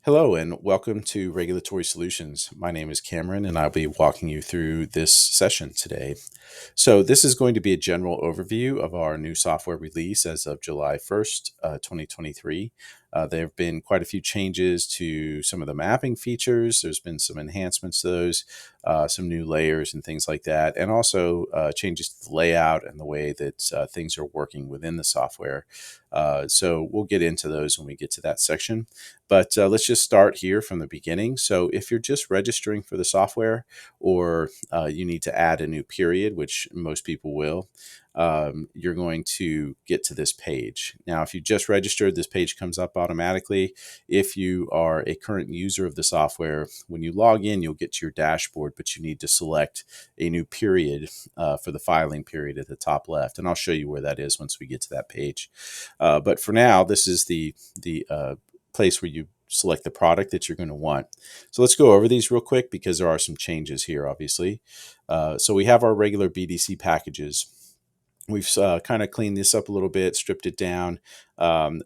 Hello and welcome to Regulatory Solutions. My name is Cameron and I'll be walking you through this session today. So this is going to be a general overview of our new software release as of July 1st, 2023. There have been quite a few changes to some of the mapping features. There's been some enhancements to those, some new layers and things like that, and also changes to the layout and the way that things are working within the software. So we'll get into those when we get to that section. But let's just start here from the beginning. So if you're just registering for the software, or you need to add a new period, which most people will, you're going to get to this page. Now, if you just registered, this page comes up automatically. If you are a current user of the software, when you log in, you'll get to your dashboard, but you need to select a new period for the filing period at the top left. And I'll show you where that is once we get to that page. But for now, this is the place where you select the product that you're going to want. So let's go over these real quick because there are some changes here, obviously. So we have our regular BDC packages. We've kind of cleaned this up a little bit, stripped it down.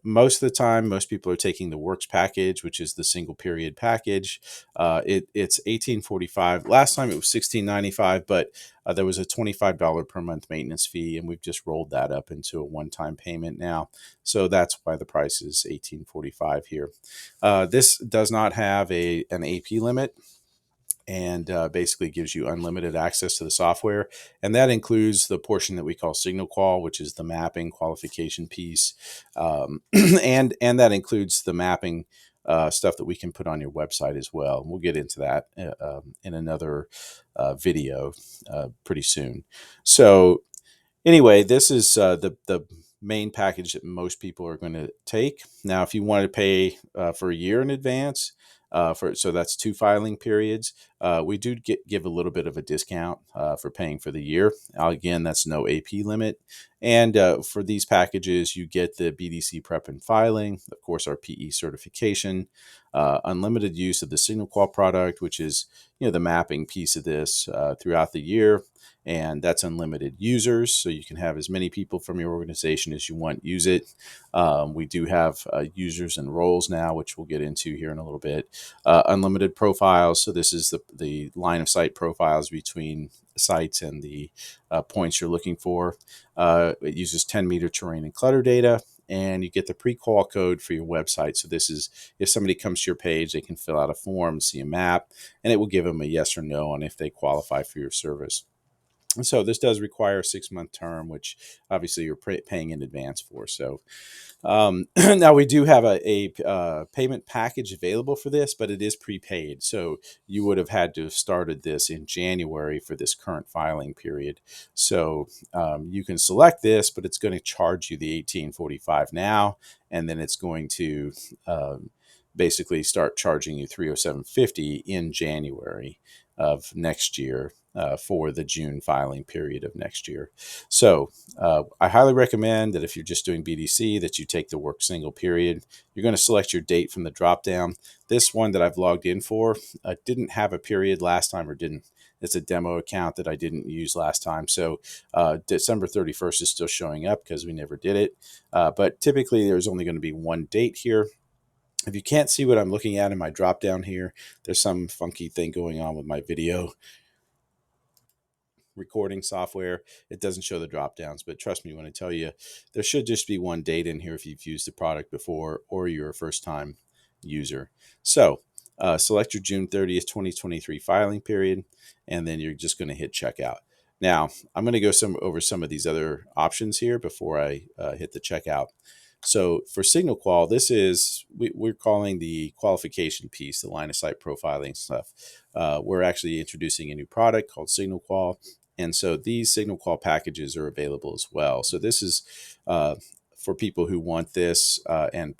Most of the time, most people are taking the Works package, which is the single period package. It's $18.45. Last time it was $16.95, but there was a $25 per month maintenance fee, and we've just rolled that up into a one-time payment now. So that's why the price is $18.45 here. This does not have an AP limit, and basically gives you unlimited access to the software. And that includes the portion that we call Signal Qual, which is the mapping qualification piece. And that includes the mapping stuff that we can put on your website as well. We'll get into that in another video pretty soon. So anyway, this is the main package that most people are going to take. Now, if you want to pay for a year in advance, so that's 2 filing periods, we do give a little bit of a discount for paying for the year. Again, that's no AP limit. And for these packages, you get the BDC prep and filing, of course, our PE certification, unlimited use of the Signal Qual product, which is the mapping piece of this throughout the year. And that's unlimited users, so you can have as many people from your organization as you want use it. We do have users and roles now, which we'll get into here in a little bit. Unlimited profiles, so this is the line of sight profiles between sites and the points you're looking for. It uses 10-meter terrain and clutter data, and you get the pre-qual code for your website. So this is, if somebody comes to your page, they can fill out a form, see a map, and it will give them a yes or no on if they qualify for your service. And so this does require a 6-month term, which obviously you're paying in advance for. So now we do have a payment package available for this, but it is prepaid. So you would have had to have started this in January for this current filing period. So you can select this, but it's going to charge you the $18.45 now, and then it's going to basically start charging you $307.50 in January of next year. For the June filing period of next year. So I highly recommend that if you're just doing BDC, that you take the work single period. You're going to select your date from the dropdown. This one that I've logged in for didn't have a period last time, or didn't. It's a demo account that I didn't use last time. So December 31st is still showing up because we never did it. But typically there's only going to be one date here. If you can't see what I'm looking at in my dropdown here, there's some funky thing going on with my video recording software. It doesn't show the drop downs, but trust me when I tell you, there should just be one date in here if you've used the product before or you're a first time user. So select your June 30th, 2023 filing period, and then you're just going to hit checkout. Now, I'm going to go over some of these other options here before I hit the checkout. So for Signal Qual, this is, we're calling the qualification piece, the line of sight profiling stuff. We're actually introducing a new product called Signal Qual. And so these Signal Qual packages are available as well. So this is for people who want this and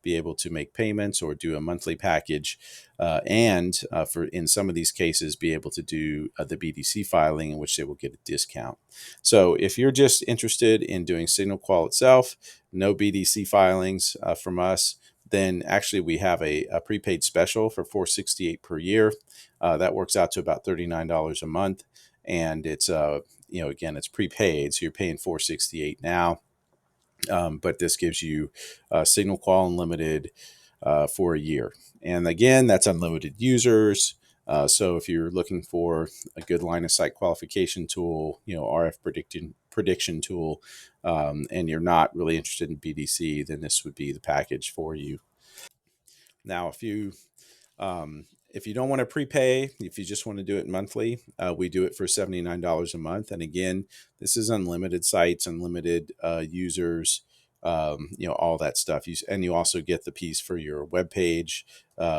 be able to make payments or do a monthly package, and for in some of these cases be able to do the BDC filing, in which they will get a discount. So if you're just interested in doing Signal Qual itself, no BDC filings from us, then actually we have a prepaid special for $468 per year. That works out to about $39 a month. And it's again, it's prepaid, so you're paying $468 now, but this gives you Signal Qual Unlimited, for a year. And again, that's unlimited users. So if you're looking for a good line of sight qualification tool, RF prediction tool, and you're not really interested in BDC, then this would be the package for you. Now, if you don't want to prepay, if you just want to do it monthly, we do it for $79 a month. And again, this is unlimited sites, unlimited users, all that stuff. And you also get the piece for your web page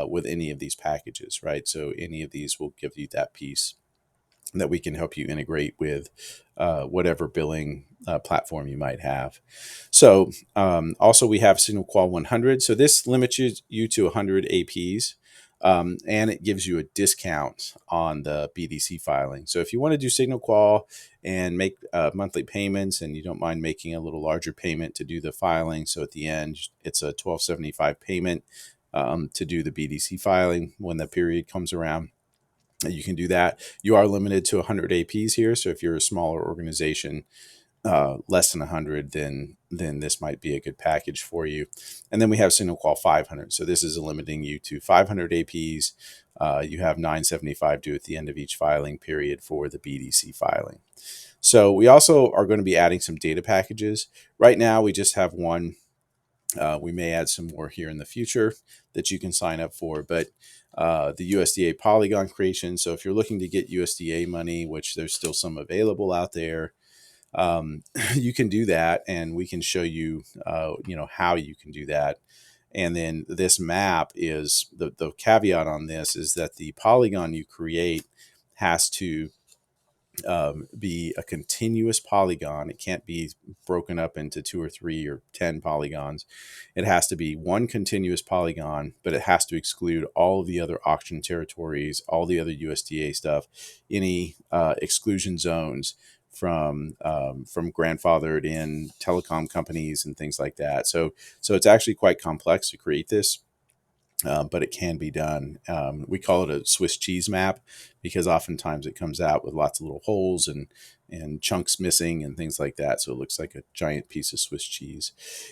with any of these packages, right? So any of these will give you that piece that we can help you integrate with whatever billing platform you might have. So also we have Signal Qual 100. So this limits you to 100 APs. And it gives you a discount on the BDC filing. So if you want to do Signal Qual and make monthly payments, and you don't mind making a little larger payment to do the filing, so at the end it's a $12.75 payment to do the BDC filing when the period comes around, you can do that. You are limited to 100 APs here. So if you're a smaller organization, less than 100, then this might be a good package for you. And then we have Signal Qual 500. So this is limiting you to 500 APs. You have 975 due at the end of each filing period for the BDC filing. So we also are going to be adding some data packages. Right now, we just have one. We may add some more here in the future that you can sign up for, but the USDA Polygon creation. So if you're looking to get USDA money, which there's still some available out there, you can do that, and we can show you, how you can do that. And then this map is the caveat on this is that the polygon you create has to be a continuous polygon. It can't be broken up into 2 or 3 or 10 polygons. It has to be one continuous polygon, but it has to exclude all of the other auction territories, all the other USDA stuff, any exclusion zones from grandfathered in telecom companies and things like that. So it's actually quite complex to create this. But it can be done. We call it a Swiss cheese map because oftentimes it comes out with lots of little holes and chunks missing and things like that. So it looks like a giant piece of Swiss cheese.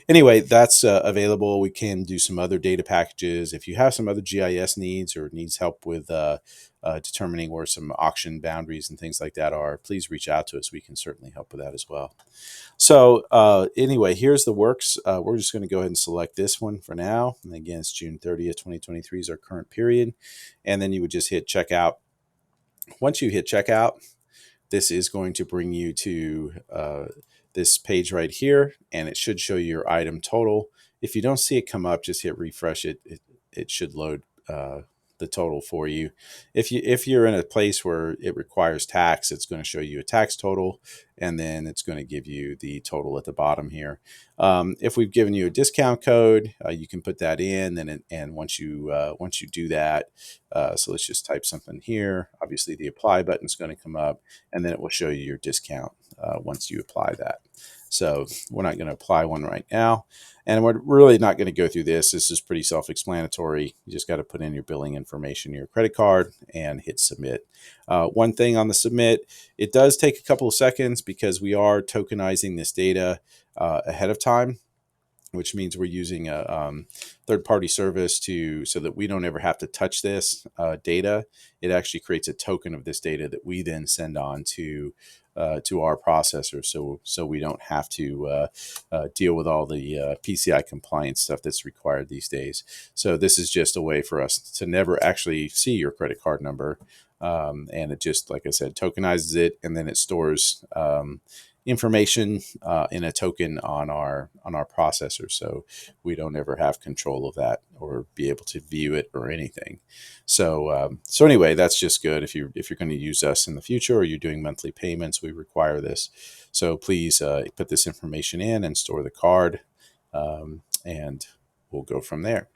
Anyway, that's available. We can do some other data packages. If you have some other GIS needs or needs help with determining where some auction boundaries and things like that are, please reach out to us. We can certainly help with that as well. So anyway, here's the works. We're just going to go ahead and select this one for now. And again, it's June 30th, 2023 is our current period. And then you would just hit checkout. Once you hit checkout, this is going to bring you to this page right here, and it should show you your item total. If you don't see it come up, just hit refresh. It should load the total for you. If you're in a place where it requires tax, it's going to show you a tax total, and then it's going to give you the total at the bottom here. If we've given you a discount code, you can put that in, and once you do that, so let's just type something here. Obviously, the apply button is going to come up, and then it will show you your discount once you apply that. So we're not going to apply one right now. And we're really not going to go through this. This is pretty self-explanatory. You just got to put in your billing information, your credit card, and hit submit. One thing on the submit, it does take a couple of seconds because we are tokenizing this data ahead of time, which means we're using a third-party service so that we don't ever have to touch this data. It actually creates a token of this data that we then send on to our processor, so we don't have to deal with all the PCI compliance stuff that's required these days. So this is just a way for us to never actually see your credit card number, and it just, like I said, tokenizes it, and then it stores information in a token on our processor, so we don't ever have control of that or be able to view it or anything. So anyway, that's just good if you're going to use us in the future or you're doing monthly payments. We require this, so please put this information in and store the card, and we'll go from there.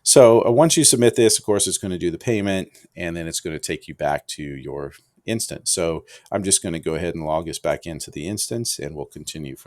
So once you submit this, of course, it's going to do the payment, and then it's going to take you back to your instance. So I'm just going to go ahead and log us back into the instance, and we'll continue from